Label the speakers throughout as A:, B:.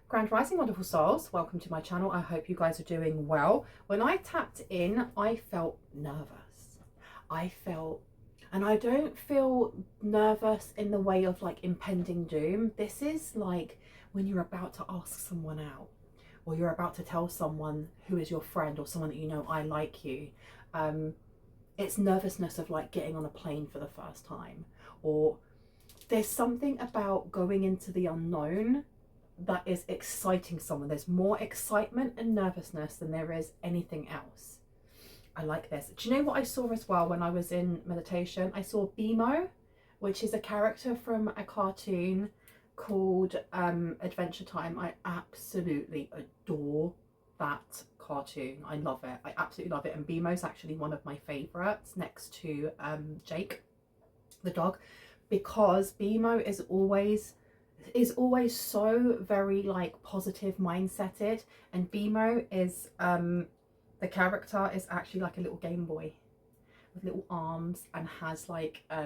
A: Grand Rising, wonderful souls. Welcome to my channel. I hope you guys are doing well. When I tapped in, I felt nervous. And I don't feel nervous in the way of like impending doom. This is like when you're about to ask someone out, or you're about to tell someone who is your friend or someone that you know, I like you. It's nervousness of like getting on a plane for the first time, or there's something about going into the unknown that is exciting someone. There's more excitement and nervousness than there is anything else. I like this. Do you know what I saw as well when I was in meditation? I saw Bimo, which is a character from a cartoon called Adventure Time. I absolutely adore that cartoon. I love it. I absolutely love it. And Bimo's actually one of my favorites next to Jake, the dog, because Bimo is always so very like positive mindseted, and Bimo is the character is actually like a little Game Boy with little arms and has like I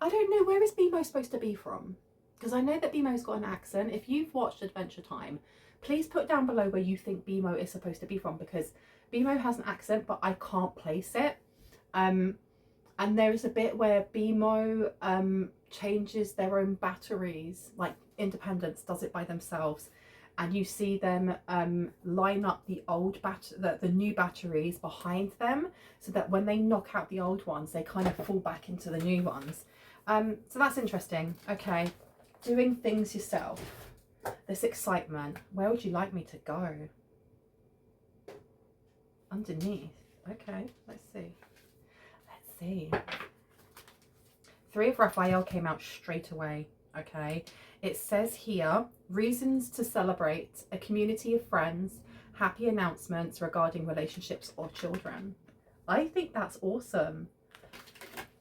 A: don't know, where is Bimo supposed to be from? Because I know that Bimo's got an accent. If you've watched Adventure Time, please put down below where you think Bimo is supposed to be from, because Bimo has an accent but I can't place it. And there is a bit where Bimo changes their own batteries, like Independence does it by themselves, and you see them line up the old the new batteries behind them, so that when they knock out the old ones, they kind of fall back into the new ones. So that's interesting. Okay, doing things yourself. This excitement. Where would you like me to go? Underneath. Okay, let's see. Three of Raphael came out straight away. Okay, it says here, reasons to celebrate, a community of friends, happy announcements regarding relationships or children. I think that's awesome.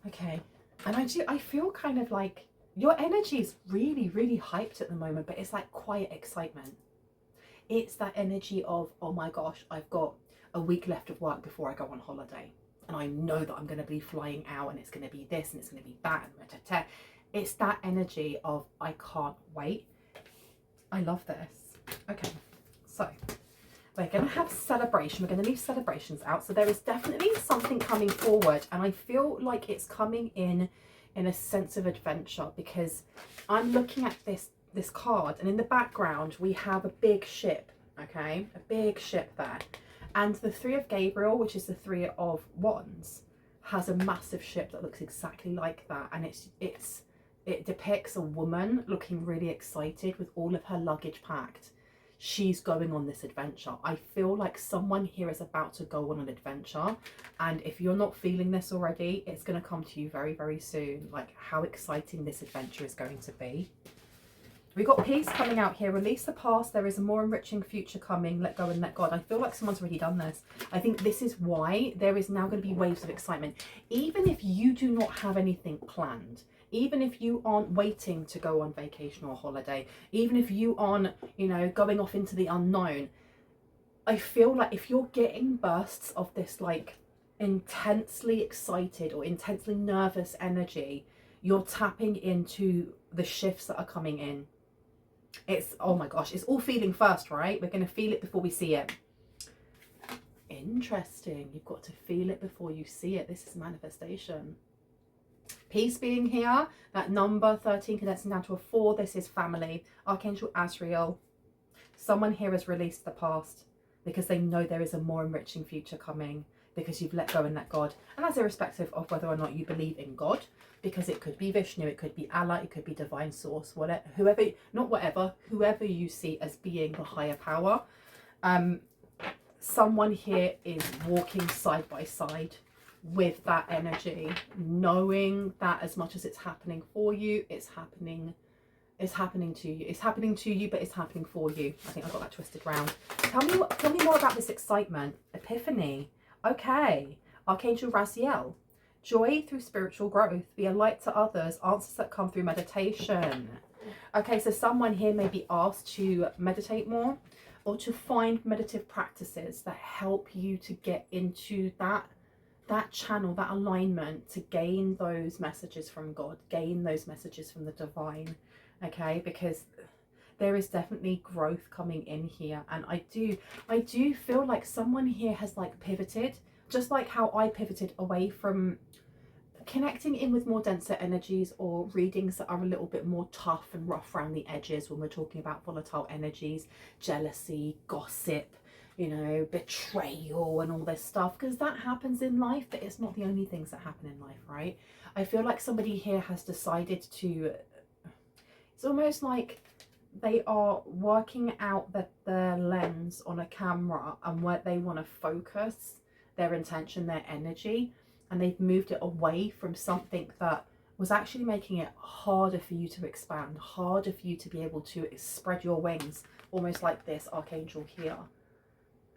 A: Okay, and I feel kind of like your energy is really, really hyped at the moment, but it's like quiet excitement. It's that energy of, oh my gosh, I've got a week left of work before I go on holiday. And I know that I'm going to be flying out, and it's going to be this and it's going to be that, and it's that energy of I can't wait. I love this. Okay, so we're going to have celebration. We're going to leave celebrations out. So there is definitely something coming forward, and I feel like it's coming in a sense of adventure, because I'm looking at this card, and in the background we have a big ship. Okay, a big ship there. And the Three of Gabriel, which is the Three of Wands, has a massive ship that looks exactly like that. And it depicts a woman looking really excited with all of her luggage packed. She's going on this adventure. I feel like someone here is about to go on an adventure. And if you're not feeling this already, it's going to come to you very, very soon. Like how exciting this adventure is going to be. We got peace coming out here. Release the past. There is a more enriching future coming. Let go and let God. I feel like someone's already done this. I think this is why there is now going to be waves of excitement. Even if you do not have anything planned, even if you aren't waiting to go on vacation or holiday, even if you aren't, you know, going off into the unknown, I feel like if you're getting bursts of this like intensely excited or intensely nervous energy, you're tapping into the shifts that are coming in. It's, oh my gosh, it's all feeling first, right? We're going to feel it before we see it. Interesting. You've got to feel it before you see it. This is manifestation. Peace being here. That number 13 condensing down to a 4. This is family. Archangel Azrael. Someone here has released the past because they know there is a more enriching future coming, because you've let go and let God. And that's irrespective of whether or not you believe in God, because it could be Vishnu, it could be Allah, it could be divine source, whatever, whoever you see as being the higher power. Someone here is walking side by side with that energy, knowing that as much as it's happening for you, it's happening to you. It's happening to you, but it's happening for you. I think I got that twisted round. Tell me more about this excitement. Epiphany. Okay. Archangel Raziel. Joy through spiritual growth. Be a light to others. Answers that come through meditation. Okay, so someone here may be asked to meditate more, or to find meditative practices that help you to get into that channel, that alignment, to gain those messages from God, gain those messages from the divine. Okay, because There is definitely growth coming in here, and I do feel like someone here has like pivoted, just like how I pivoted away from connecting in with more denser energies or readings that are a little bit more tough and rough around the edges when we're talking about volatile energies, jealousy, gossip, you know, betrayal and all this stuff, because that happens in life, but it's not the only things that happen in life, right? I feel like somebody here has decided to, it's almost like they are working out their lens on a camera and where they want to focus their intention, their energy, and they've moved it away from something that was actually making it harder for you to expand, harder for you to be able to spread your wings, almost like this archangel here,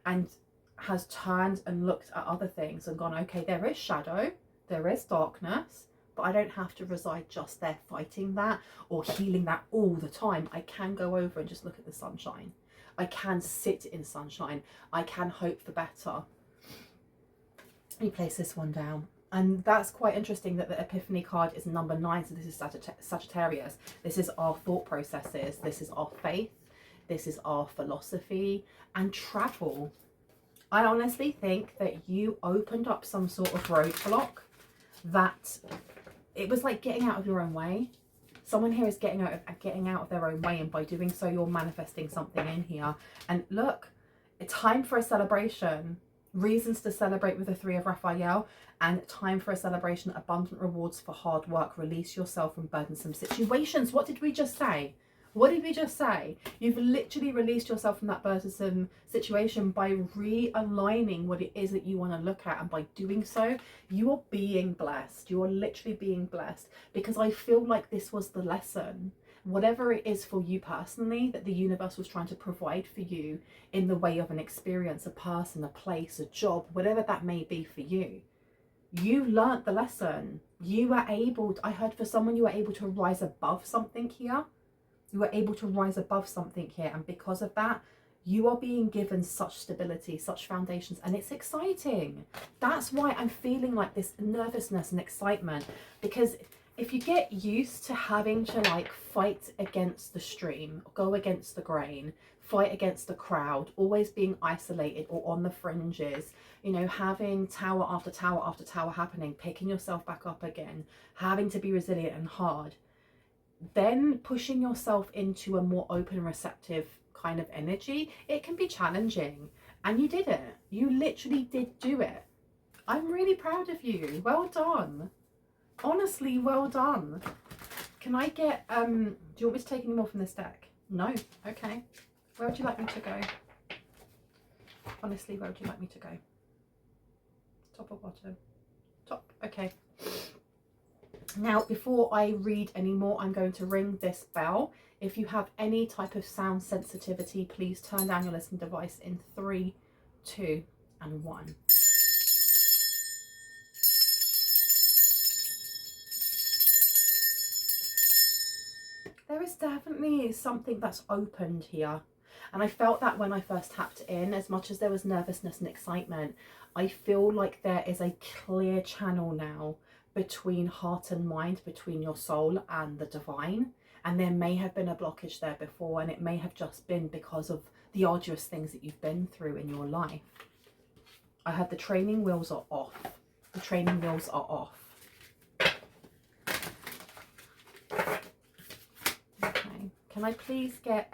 A: and has turned and looked at other things and gone, okay, there is shadow, there is darkness, but I don't have to reside just there fighting that or healing that all the time. I can go over and just look at the sunshine. I can sit in sunshine. I can hope for better. Let me place this one down. And that's quite interesting that the Epiphany card is number 9. So this is Sagittarius. This is our thought processes. This is our faith. This is our philosophy and travel. I honestly think that you opened up some sort of roadblock that it was like getting out of your own way. Someone here is getting out of their own way, and by doing so, you're manifesting something in here. And look, it's time for a celebration. Reasons to celebrate with the 3 of Raphael, and time for a celebration. Abundant rewards for hard work. Release yourself from burdensome situations. What did we just say? What did we just say? You've literally released yourself from that burdensome situation by realigning what it is that you want to look at. And by doing so, you are being blessed. You are literally being blessed, because I feel like this was the lesson. Whatever it is for you personally that the universe was trying to provide for you in the way of an experience, a person, a place, a job, whatever that may be for you, you learnt the lesson. You were able, I heard for someone, you were able to rise above something here. You were able to rise above something here, and because of that, you are being given such stability, such foundations, and it's exciting. That's why I'm feeling like this nervousness and excitement, because if you get used to having to like fight against the stream, go against the grain, fight against the crowd, always being isolated or on the fringes, you know, having tower after tower after tower happening, picking yourself back up again, having to be resilient and hard, then pushing yourself into a more open, receptive kind of energy, it can be challenging. And you did it. You literally did do it. I'm really proud of you. Well done. Honestly, well done. Can I get, do you want me to take any more from this deck? No? Okay. Where would you like me to go? Honestly, where would you like me to go? Top or bottom? Top. Okay. Now, before I read any more, I'm going to ring this bell. If you have any type of sound sensitivity, please turn down your listening device in 3, 2, and 1. There is definitely something that's opened here. And I felt that when I first tapped in, as much as there was nervousness and excitement, I feel like there is a clear channel now between heart and mind, between your soul and the divine. And there may have been a blockage there before, and it may have just been because of the arduous things that you've been through in your life. I heard the training wheels are off. The training wheels are off. Okay. Can I please get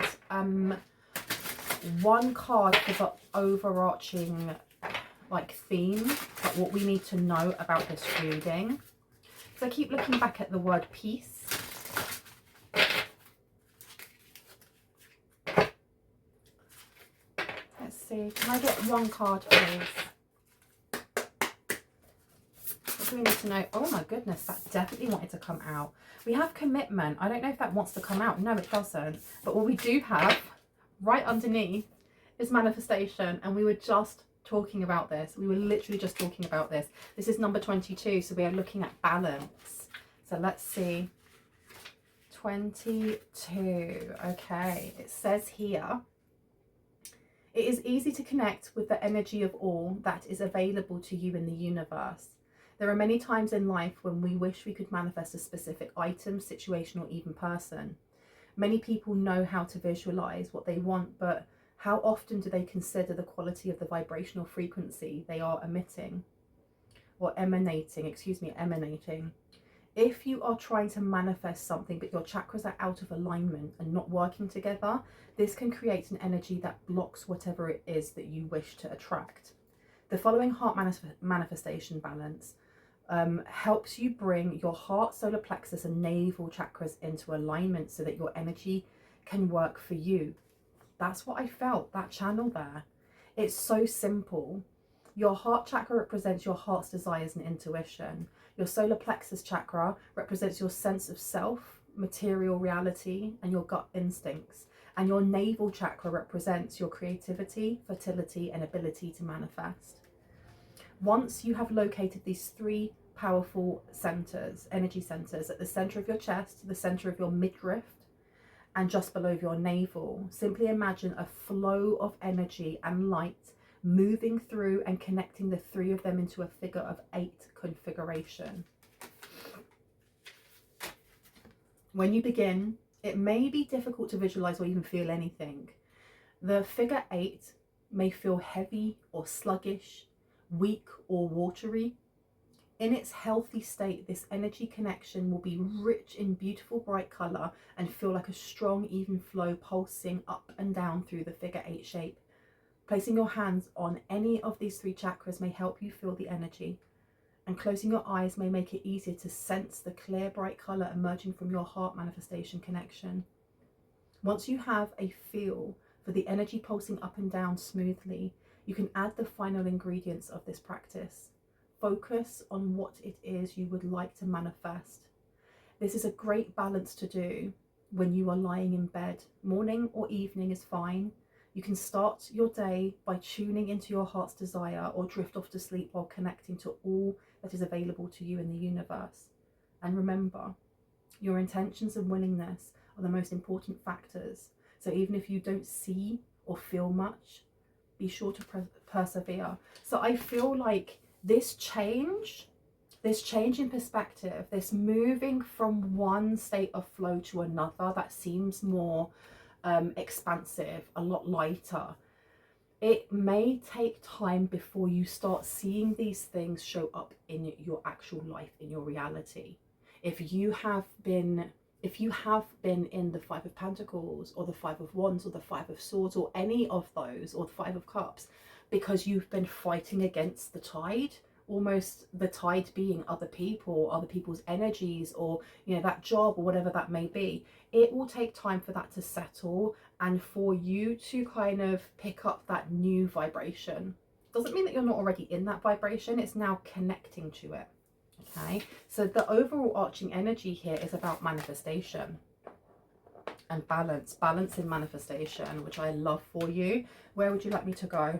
A: one card for the overarching like theme, like what we need to know about this reading? So I keep looking back at the word peace. Let's see. Can I get one card, please? What do we need to know? Oh my goodness, that definitely wanted to come out. We have commitment. I don't know if that wants to come out. No, it doesn't. But what we do have right underneath is manifestation, and we were just talking about this. We were literally just talking about this. This is number 22, so we are looking at balance. So let's see. 22. Okay, it says here, it is easy to connect with the energy of all that is available to you in the universe. There are many times in life when we wish we could manifest a specific item, situation, or even person. Many people know how to visualize what they want, but how often do they consider the quality of the vibrational frequency they are emitting or emanating? If you are trying to manifest something but your chakras are out of alignment and not working together, this can create an energy that blocks whatever it is that you wish to attract. The following heart manifestation balance helps you bring your heart, solar plexus and navel chakras into alignment so that your energy can work for you. That's what I felt, that channel there. It's so simple. Your heart chakra represents your heart's desires and intuition. Your solar plexus chakra represents your sense of self, material reality, and your gut instincts. And your navel chakra represents your creativity, fertility, and ability to manifest. Once you have located these three powerful centers, energy centers, at the center of your chest, the center of your midriff, and just below your navel, simply imagine a flow of energy and light moving through and connecting the three of them into a figure of 8 configuration. When you begin, it may be difficult to visualize or even feel anything. The figure 8 may feel heavy or sluggish, weak or watery. In its healthy state, this energy connection will be rich in beautiful bright color and feel like a strong, even flow pulsing up and down through the figure 8 shape. Placing your hands on any of these 3 chakras may help you feel the energy, and closing your eyes may make it easier to sense the clear, bright color emerging from your heart manifestation connection. Once you have a feel for the energy pulsing up and down smoothly, you can add the final ingredients of this practice. Focus on what it is you would like to manifest. This is a great balance to do when you are lying in bed. Morning or evening is fine. You can start your day by tuning into your heart's desire or drift off to sleep while connecting to all that is available to you in the universe. And remember, your intentions and willingness are the most important factors. So even if you don't see or feel much, be sure to persevere. So I feel like this change in perspective, this moving from one state of flow to another that seems more expansive, a lot lighter, it may take time before you start seeing these things show up in your actual life, in your reality. If you have been in the 5 of Pentacles or the 5 of Wands or the 5 of Swords or any of those, or the 5 of Cups, because you've been fighting against the tide, almost the tide being other people, other people's energies, or that job or whatever that may be, it will take time for that to settle and for you to kind of pick up that new vibration. Doesn't mean that you're not already in that vibration, it's now connecting to it. Okay, so the overall arching energy here is about manifestation and balance in manifestation, which I love for you. Where would you like me to go?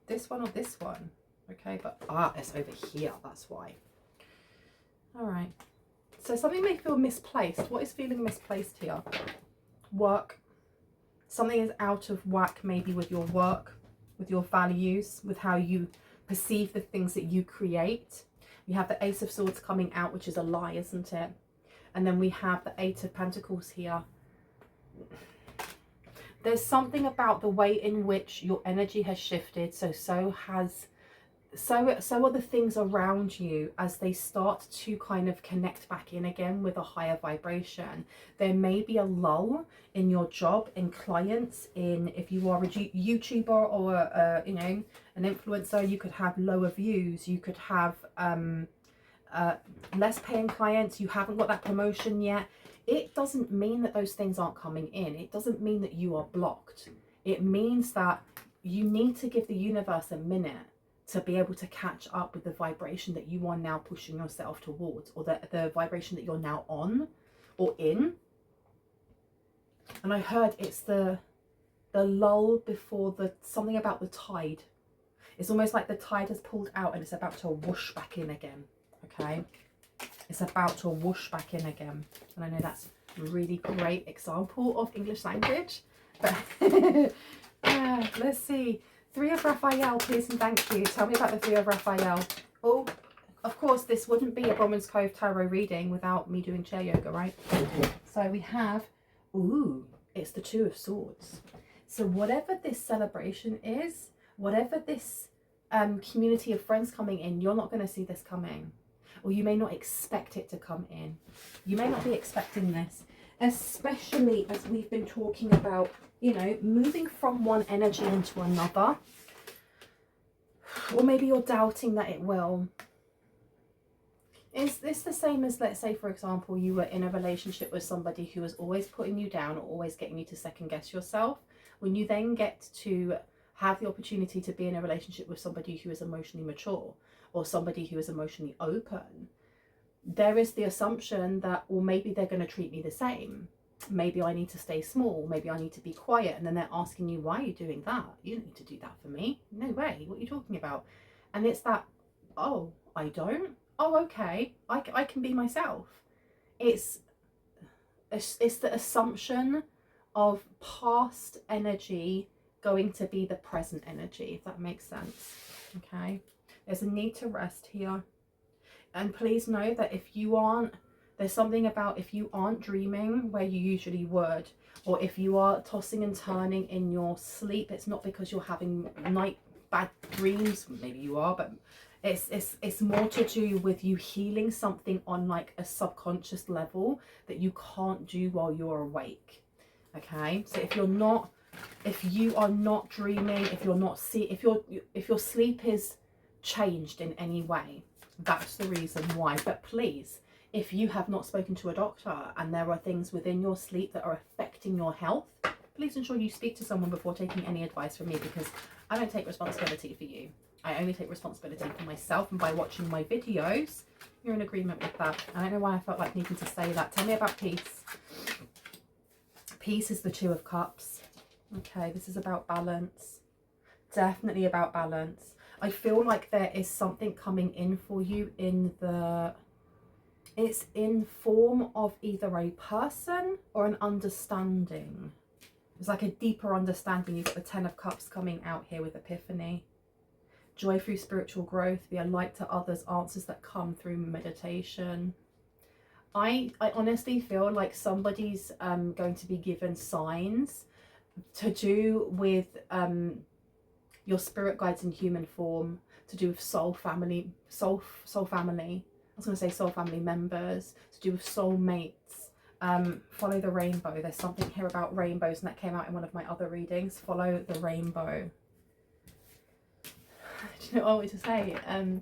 A: This one or this one? Okay, but it's over here, that's why. All right, so something may feel misplaced. What is feeling misplaced here? Work. Something is out of whack, maybe with your work, with your values, with how you perceive the things that you create. You have the Ace of Swords coming out, which is a lie, isn't it? And then we have the 8 of Pentacles here. There's something about the way in which your energy has shifted, so are the things around you as they start to kind of connect back in again with a higher vibration. There may be a lull in your job, in clients, in if you are a YouTuber or an influencer, you could have lower views, you could have less paying clients, you haven't got that promotion yet. It doesn't mean that those things aren't coming in. It doesn't mean that you are blocked. It means that you need to give the universe a minute to be able to catch up with the vibration that you are now pushing yourself towards, or the vibration that you're now on or in. And I heard it's the lull before something about the tide. It's almost like the tide has pulled out and it's about to whoosh back in again. Okay, it's about to whoosh back in again. And I know that's a really great example of English language, but let's see. 3 of Raphael, please and thank you. Tell me about the 3 of Raphael. Oh, of course, this wouldn't be a Brahman's Cove tarot reading without me doing chair yoga, right? So we have, ooh, it's the Two of Swords. So whatever this celebration is, whatever this community of friends coming in, you're not going to see this coming. Or you may not expect it to come in. You may not be expecting this, especially as we've been talking about, you know, moving from one energy into another. Or maybe you're doubting that it will. Is this the same as, let's say, for example, you were in a relationship with somebody who was always putting you down or always getting you to second guess yourself? When you then get to have the opportunity to be in a relationship with somebody who is emotionally mature or somebody who is emotionally open, there is the assumption that, well, maybe they're going to treat me the same. Maybe I need to stay small. Maybe I need to be quiet. And then they're asking you, why are you doing that? You don't need to do that for me. No way. What are you talking about? And it's that, oh, I don't? Oh, okay. I can be myself. It's the assumption of past energy going to be the present energy, if that makes sense. Okay. There's a need to rest here. And please know that if you aren't, there's something about if you aren't dreaming where you usually would, or if you are tossing and turning in your sleep, it's not because you're having bad dreams. Maybe you are, but it's more to do with you healing something on like a subconscious level that you can't do while you're awake. Okay, so if you are not dreaming, if your sleep is changed in any way, that's the reason why. But please, if you have not spoken to a doctor and there are things within your sleep that are affecting your health, please ensure you speak to someone before taking any advice from me, because I don't take responsibility for you. I only take responsibility for myself, and by watching my videos, you're in agreement with that. I don't know why I felt like needing to say that. Tell me about peace. Peace is the Two of Cups. Okay, this is about balance. Definitely about balance. I feel like there is something coming in for you it's in form of either a person or an understanding. It's like a deeper understanding. You've got the Ten of Cups coming out here with Epiphany. Joy through spiritual growth, be a light to others, answers that come through meditation. I honestly feel like somebody's going to be given signs to do with your spirit guides in human form, to do with soul family. I was going to say soul family members, to do with soul mates. Follow the rainbow. There's something here about rainbows, and that came out in one of my other readings. Follow the rainbow. Do you know what I want to say?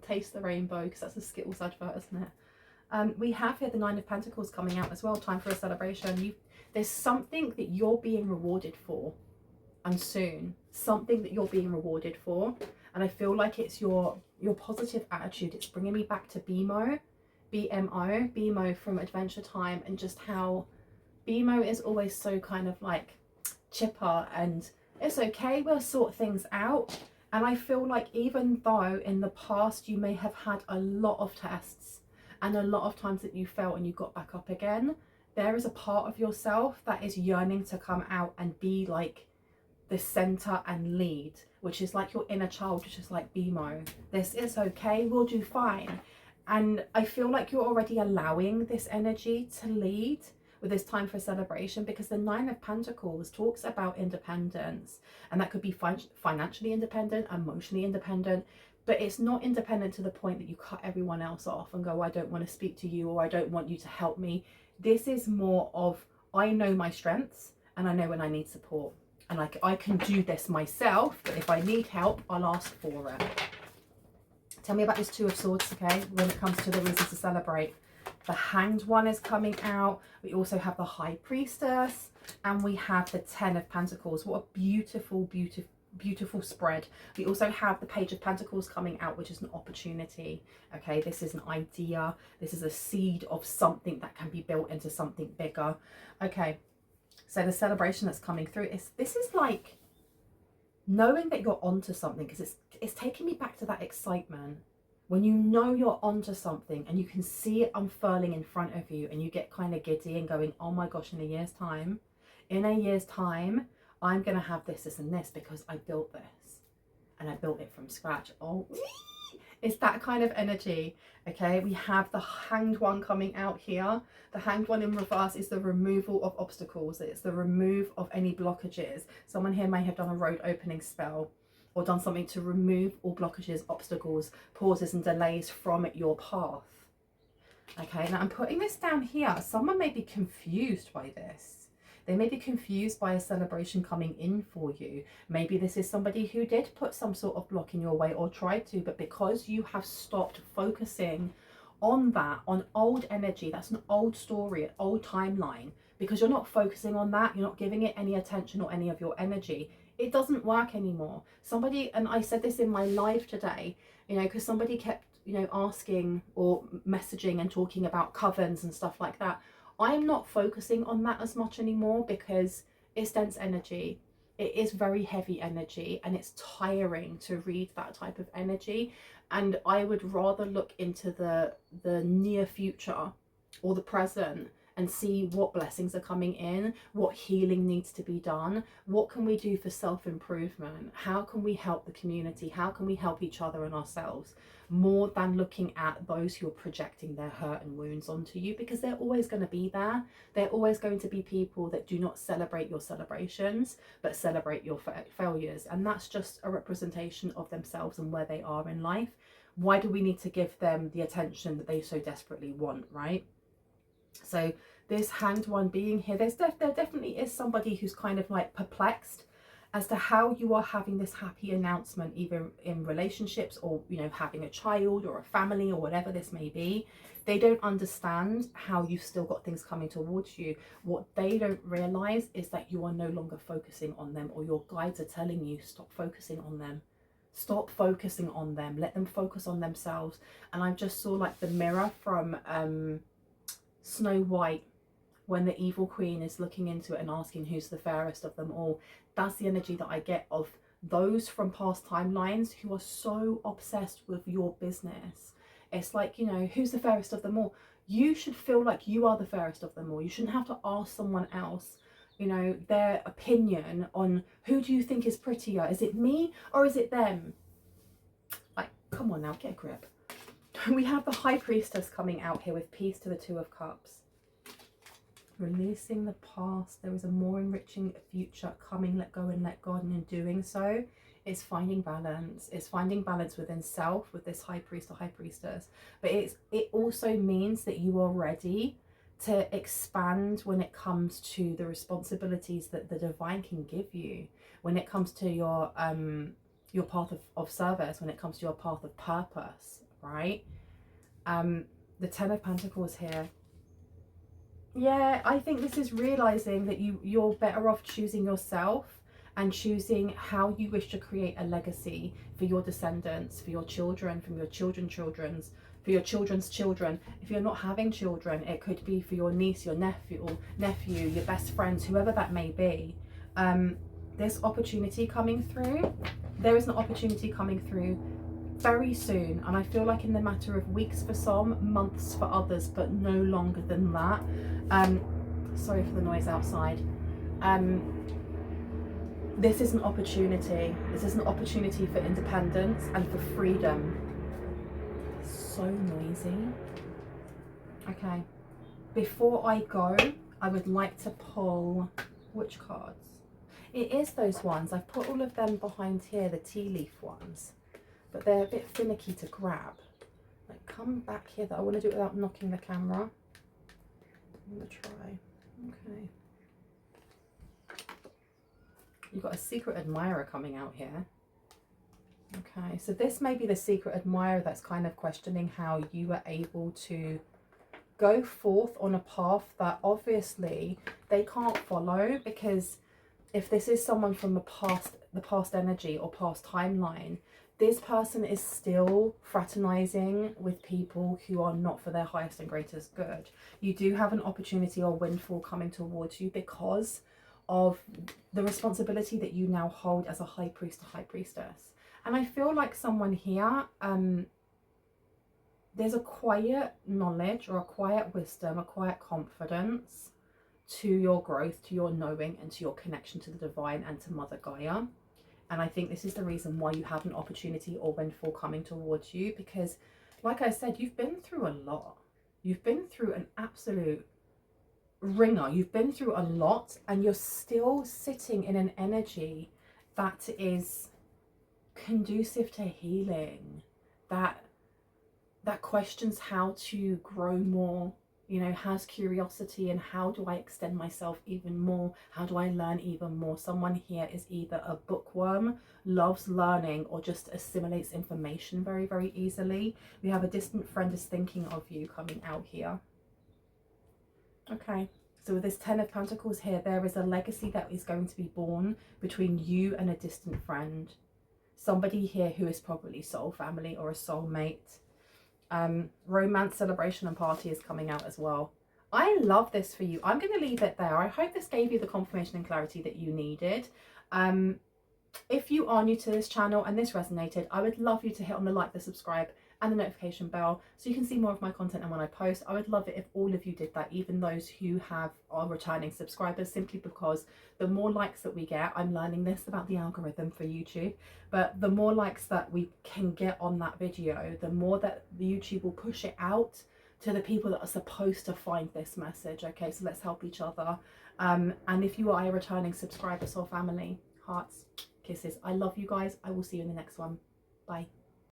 A: Taste the rainbow, because that's a Skittles advert, isn't it? We have here the Nine of Pentacles coming out as well. Time for a celebration. There's something that you're being rewarded for, and soon. Something that you're being rewarded for. And I feel like it's your positive attitude. It's bringing me back to BMO from Adventure Time, and just how BMO is always so kind of like chipper and it's okay, we'll sort things out. And I feel like even though in the past you may have had a lot of tests and a lot of times that you fell and you got back up again, there is a part of yourself that is yearning to come out and be like the center and lead, which is like your inner child, which is like BMO. This is okay, we'll do fine. And I feel like you're already allowing this energy to lead with this time for celebration, because the Nine of Pentacles talks about independence, and that could be financially independent, emotionally independent, but it's not independent to the point that you cut everyone else off and go, I don't want to speak to you, or I don't want you to help me. This is more of, I know my strengths and I know when I need support, and I can do this myself, but if I need help, I'll ask for it. Tell me about this Two of Swords, okay, when it comes to the reasons to celebrate. The Hanged One is coming out. We also have the High Priestess, and we have the Ten of Pentacles. What a beautiful, beautiful, beautiful spread. We also have the Page of Pentacles coming out, which is an opportunity. Okay, this is an idea. This is a seed of something that can be built into something bigger. Okay, so the celebration that's coming through this is like knowing that you're onto something, because it's taking me back to that excitement. When you know you're onto something and you can see it unfurling in front of you, and you get kind of giddy and going, oh my gosh, in a year's time, I'm going to have this, this and this, because I built this and I built it from scratch. Oh, It's that kind of energy. Okay, we have the Hanged One coming out here. The Hanged One in reverse is the removal of obstacles. It's the remove of any blockages. Someone here may have done a road opening spell or done something to remove all blockages, obstacles, pauses and delays from your path. Okay, now I'm putting this down here. Someone may be confused by this. They may be confused by a celebration coming in for you. Maybe this is somebody who did put some sort of block in your way or tried to, but because you have stopped focusing on that, on old energy, that's an old story, an old timeline, because you're not focusing on that, you're not giving it any attention or any of your energy, it doesn't work anymore. Somebody, and I said this in my live today, you know, because somebody kept, you know, asking or messaging and talking about covens and stuff like that. I'm not focusing on that as much anymore because it's dense energy. It is very heavy energy and it's tiring to read that type of energy. And I would rather look into the near future or the present and see what blessings are coming in, what healing needs to be done, what can we do for self-improvement, how can we help the community, how can we help each other and ourselves, more than looking at those who are projecting their hurt and wounds onto you, because they're always going to be there. They're always going to be people that do not celebrate your celebrations, but celebrate your failures. And that's just a representation of themselves and where they are in life. Why do we need to give them the attention that they so desperately want, right? So this Hanged One being here, there definitely is somebody who's kind of like perplexed as to how you are having this happy announcement, either in relationships or, you know, having a child or a family or whatever this may be. They don't understand how you've still got things coming towards you. What they don't realize is that you are no longer focusing on them, or your guides are telling you, stop focusing on them. Stop focusing on them. Let them focus on themselves. And I just saw like the mirror from Snow White, when the evil queen is looking into it and asking who's the fairest of them all. That's the energy that I get of those from past timelines who are so obsessed with your business. It's like, you know, who's the fairest of them all? You should feel like you are the fairest of them all. You shouldn't have to ask someone else, you know, their opinion on who do you think is prettier. Is it me or is it them? Like, come on now, get a grip. We have the High Priestess coming out here with peace to the Two of Cups. Releasing the past, there is a more enriching future coming. Let go and let God, and in doing so, it's finding balance. It's finding balance within self with this High Priest or High Priestess. But it also means that you are ready to expand when it comes to the responsibilities that the divine can give you, when it comes to your path of service, when it comes to your path of purpose, right? The Ten of Pentacles here. Yeah, I think this is realizing that you're better off choosing yourself and choosing how you wish to create a legacy for your descendants, for your children, from your children's children's, for your children's children. If you're not having children, it could be for your niece, your nephew, your best friends, whoever that may be. There's opportunity coming through. There is an opportunity coming through very soon, and I feel like in the matter of weeks for some, months for others, but no longer than that. Sorry for the noise outside. This is an opportunity. This is an opportunity for independence and for freedom. So noisy. Okay, before I go, I would like to pull which cards? It is those ones. I've put all of them behind here, the tea leaf ones, but they're a bit finicky to grab. Like, come back here. That I want to do it without knocking the camera. I'm going to try. Okay. You've got a secret admirer coming out here. Okay, so this may be the secret admirer that's kind of questioning how you were able to go forth on a path that obviously they can't follow, because if this is someone from the past energy or past timeline, this person is still fraternizing with people who are not for their highest and greatest good. You do have an opportunity or windfall coming towards you because of the responsibility that you now hold as a high priest or high priestess. And I feel like someone here, there's a quiet knowledge or a quiet wisdom, a quiet confidence to your growth, to your knowing, and to your connection to the divine and to Mother Gaia. And I think this is the reason why you have an opportunity or windfall coming towards you, because like I said, you've been through a lot. You've been through an absolute ringer. You've been through a lot, and you're still sitting in an energy that is conducive to healing, that questions how to grow more, you know, has curiosity and how do I extend myself even more, how do I learn even more. Someone here is either a bookworm, loves learning, or just assimilates information very, very easily. We have a distant friend is thinking of you coming out here. Okay, so with this 10 of Pentacles here, there is a legacy that is going to be born between you and a distant friend. Somebody here who is probably soul family or a soulmate. Romance, celebration and party is coming out as well. I love this for you. I'm going to leave it there. I hope this gave you the confirmation and clarity that you needed. If you are new to this channel and this resonated, I would love you to hit on the like, the subscribe and the notification bell so you can see more of my content and when I post. I would love it if all of you did that, even those who are returning subscribers, simply because the more likes that we get, I'm learning this about the algorithm for YouTube, but the more likes that we can get on that video, the more that the YouTube will push it out to the people that are supposed to find this message. Okay, so let's help each other. And if you are a returning subscriber, soul family, hearts, kisses. I love you guys. I will see you in the next one. Bye.